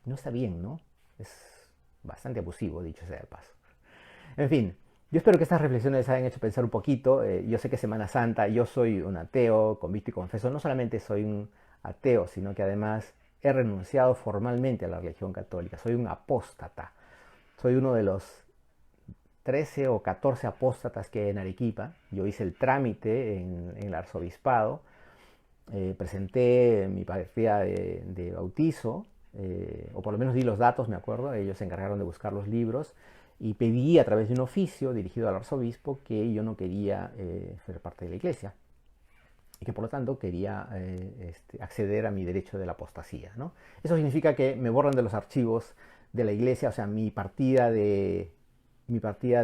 no está bien, ¿no? Es bastante abusivo, dicho sea de paso. En fin, yo espero que estas reflexiones les hayan hecho pensar un poquito. Yo sé que Semana Santa, yo soy un ateo, convicto y confeso. No solamente soy un ateo, sino que además he renunciado formalmente a la religión católica. Soy un apóstata. Soy uno de los 13 o 14 apóstatas que hay en Arequipa. Yo hice el trámite en el arzobispado, presenté mi partida de bautizo, o por lo menos di los datos, me acuerdo, ellos se encargaron de buscar los libros, y pedí a través de un oficio dirigido al arzobispo que yo no quería ser parte de la iglesia y que por lo tanto quería acceder a mi derecho de la apostasía, ¿no? Eso significa que me borran de los archivos de la iglesia, o sea, mi partida de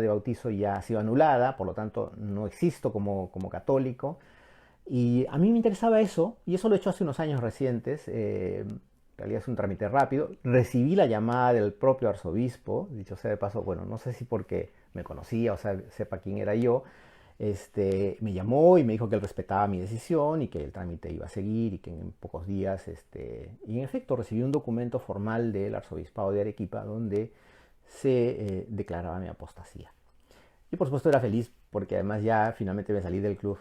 bautizo ya ha sido anulada, por lo tanto no existo como católico. Y a mí me interesaba eso, y eso lo he hecho hace unos años recientes. En realidad es un trámite rápido. Recibí la llamada del propio arzobispo, dicho sea de paso, bueno, no sé si porque me conocía, o sea, sepa quién era yo. Me llamó y me dijo que él respetaba mi decisión y que el trámite iba a seguir y que en pocos días, y en efecto recibí un documento formal del arzobispado de Arequipa donde se declaraba mi apostasía. Y por supuesto era feliz porque además ya finalmente me salí del club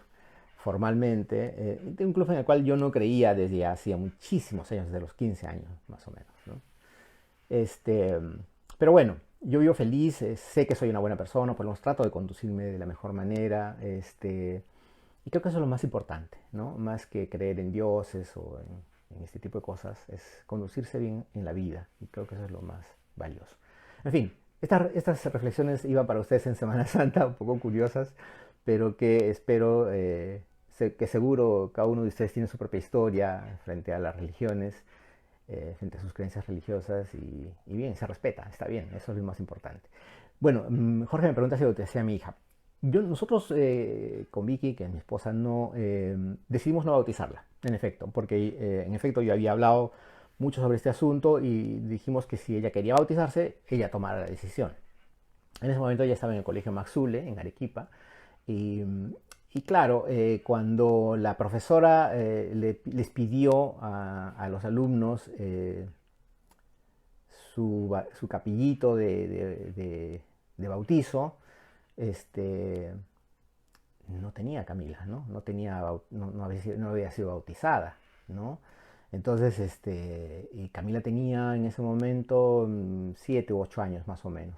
formalmente, de un club en el cual yo no creía desde hacía muchísimos años, desde los 15 años más o menos, ¿no? Este, pero bueno, yo vivo feliz, sé que soy una buena persona, por lo menos trato de conducirme de la mejor manera, y creo que eso es lo más importante, ¿no? Más que creer en dioses o en este tipo de cosas, es conducirse bien en la vida, y creo que eso es lo más valioso. En fin, estas reflexiones iban para ustedes en Semana Santa, un poco curiosas, pero que espero que seguro cada uno de ustedes tiene su propia historia frente a las religiones, frente a sus creencias religiosas y bien, se respeta, está bien, eso es lo más importante. Bueno, Jorge me pregunta si lo que hacía mi hija. Nosotros con Vicky, que es mi esposa, no decidimos no bautizarla, en efecto, porque en efecto yo había hablado mucho sobre este asunto y dijimos que si ella quería bautizarse, ella tomara la decisión. En ese momento ella estaba en el colegio Maxule, en Arequipa, y, y claro, cuando la profesora les pidió a los alumnos su capillito de bautizo, este, no tenía Camila, ¿no? No había sido bautizada, ¿no? Entonces, y Camila tenía en ese momento 7 u 8 años más o menos.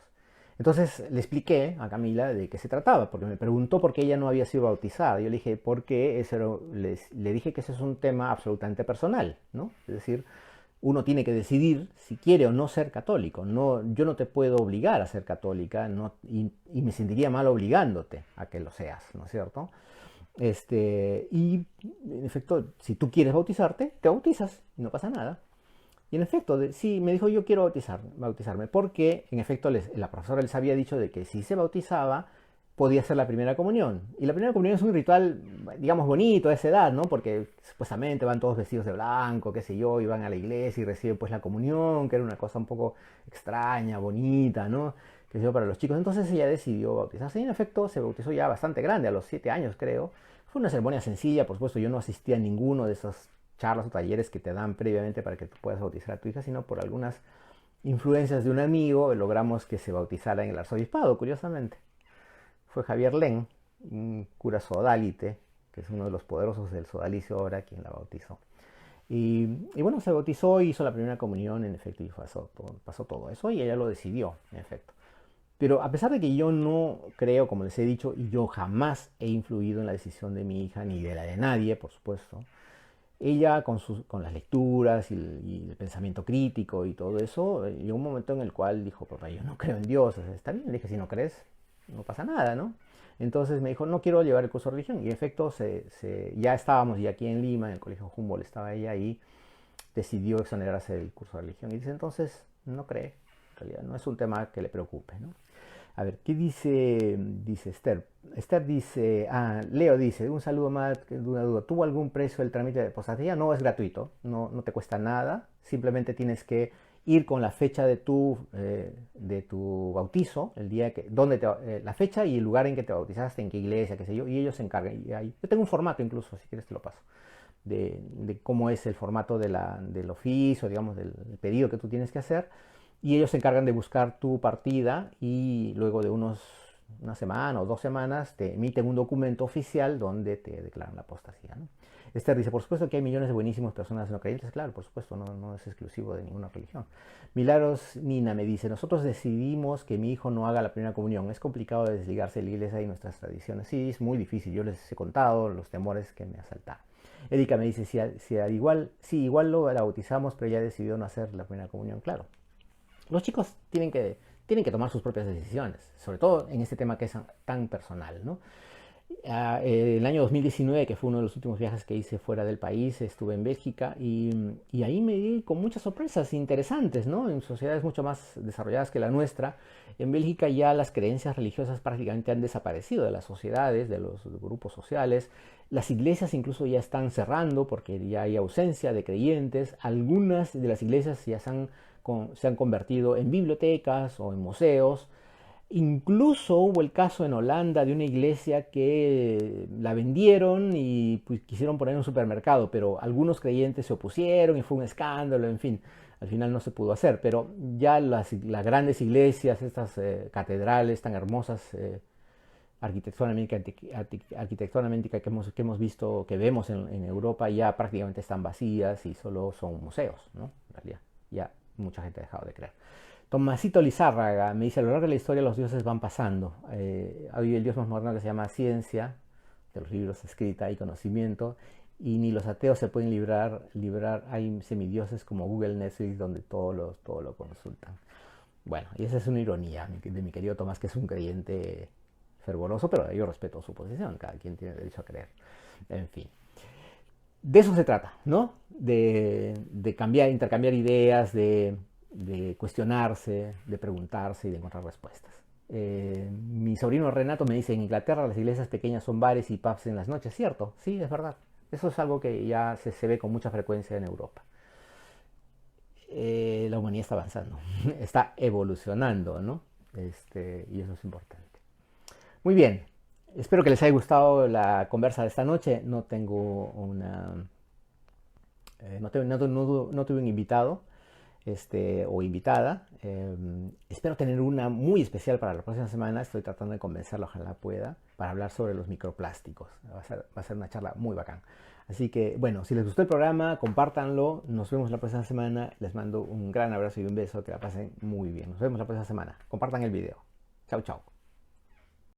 Entonces le expliqué a Camila de qué se trataba, porque me preguntó por qué ella no había sido bautizada. Yo le dije, porque le dije que ese es un tema absolutamente personal, ¿no? Es decir, uno tiene que decidir si quiere o no ser católico. No, yo no te puedo obligar a ser católica, no, y me sentiría mal obligándote a que lo seas, ¿no es cierto? Y en efecto, si tú quieres bautizarte, te bautizas y no pasa nada. Y en efecto, sí, me dijo yo quiero bautizarme, porque en efecto la profesora les había dicho de que si se bautizaba podía ser la primera comunión. Y la primera comunión es un ritual, digamos, bonito a esa edad, ¿no? Porque supuestamente van todos vestidos de blanco, qué sé yo, y van a la iglesia y reciben pues la comunión, que era una cosa un poco extraña, bonita, ¿no? Que sé yo, para los chicos. Entonces ella decidió bautizarse y en efecto se bautizó ya bastante grande, a los 7 años creo. Fue una ceremonia sencilla, por supuesto yo no asistí a ninguno de esos charlas o talleres que te dan previamente para que tú puedas bautizar a tu hija, sino por algunas influencias de un amigo logramos que se bautizara en el arzobispado, curiosamente. Fue Javier Len, un cura sodalite, que es uno de los poderosos del sodalicio ahora, quien la bautizó. Y bueno, se bautizó y hizo la primera comunión, en efecto, y pasó todo eso, y ella lo decidió, en efecto. Pero a pesar de que yo no creo, como les he dicho, y yo jamás he influido en la decisión de mi hija, ni de la de nadie, por supuesto, ella con las lecturas y el pensamiento crítico y todo eso, llegó un momento en el cual dijo, papá, yo no creo en Dios, o sea, está bien, le dije, si no crees, no pasa nada, ¿no? Entonces me dijo, no quiero llevar el curso de religión. Y en efecto, ya estábamos, y aquí en Lima, en el colegio Humboldt estaba ella ahí, decidió exonerarse del curso de religión. Y dice, entonces, no cree, en realidad, no es un tema que le preocupe, ¿no? A ver, ¿qué dice Esther? Esther dice, Leo dice, un saludo más, una duda. ¿Tuvo algún precio el trámite de postastilla? No, es gratuito, no te cuesta nada. Simplemente tienes que ir con la fecha de tu bautizo, el día que, la fecha y el lugar en que te bautizaste, en qué iglesia, qué sé yo, y ellos se encargan. Yo tengo un formato incluso, si quieres te lo paso, de cómo es el formato del oficio, digamos, del pedido que tú tienes que hacer, y ellos se encargan de buscar tu partida y luego de una semana o 2 semanas te emiten un documento oficial donde te declaran la apostasía, ¿no? Esther dice, por supuesto que hay millones de buenísimas personas no creyentes, claro, por supuesto, no es exclusivo de ninguna religión. Milagros Nina me dice, nosotros decidimos que mi hijo no haga la primera comunión, es complicado desligarse de la iglesia y nuestras tradiciones. Sí, es muy difícil, yo les he contado los temores que me asaltaron. Erika me dice, igual lo bautizamos, pero ya decidió no hacer la primera comunión, claro. Los chicos tienen que tomar sus propias decisiones, sobre todo en este tema que es tan personal, ¿no? El año 2019, que fue uno de los últimos viajes que hice fuera del país, estuve en Bélgica y ahí me di con muchas sorpresas interesantes, ¿no? En sociedades mucho más desarrolladas que la nuestra, en Bélgica ya las creencias religiosas prácticamente han desaparecido de las sociedades, de los grupos sociales. Las iglesias incluso ya están cerrando porque ya hay ausencia de creyentes. Algunas de las iglesias ya se han convertido en bibliotecas o en museos. Incluso hubo el caso en Holanda de una iglesia que la vendieron y pues, quisieron poner en un supermercado, pero algunos creyentes se opusieron y fue un escándalo, en fin, al final no se pudo hacer. Pero ya las grandes iglesias, estas catedrales tan hermosas, arquitectónicamente que hemos visto, que vemos en Europa, ya prácticamente están vacías y solo son museos, ¿no? En realidad, ya mucha gente ha dejado de creer. Tomasito Lizárraga me dice, a lo largo de la historia los dioses van pasando. Hay el dios más moderno que se llama ciencia, de los libros escrita y conocimiento, y ni los ateos se pueden librar. Hay semidioses como Google, Netflix, donde todo lo consultan. Bueno, y esa es una ironía de mi querido Tomás, que es un creyente fervoroso, pero yo respeto su posición, cada quien tiene derecho a creer. En fin. De eso se trata, ¿no? De intercambiar ideas, de cuestionarse, de preguntarse y de encontrar respuestas. Mi sobrino Renato me dice, en Inglaterra las iglesias pequeñas son bares y pubs en las noches, ¿cierto? Sí, es verdad. Eso es algo que ya se ve con mucha frecuencia en Europa. La humanidad está avanzando, está evolucionando, ¿no? Y eso es importante. Muy bien, espero que les haya gustado la conversa de esta noche. No tengo no tuve un invitado o invitada. Espero tener una muy especial para la próxima semana. Estoy tratando de convencerla, ojalá pueda, para hablar sobre los microplásticos. Va a ser una charla muy bacán. Así que, bueno, si les gustó el programa, compártanlo. Nos vemos la próxima semana. Les mando un gran abrazo y un beso. Que la pasen muy bien. Nos vemos la próxima semana. Compartan el video. Chau, chau.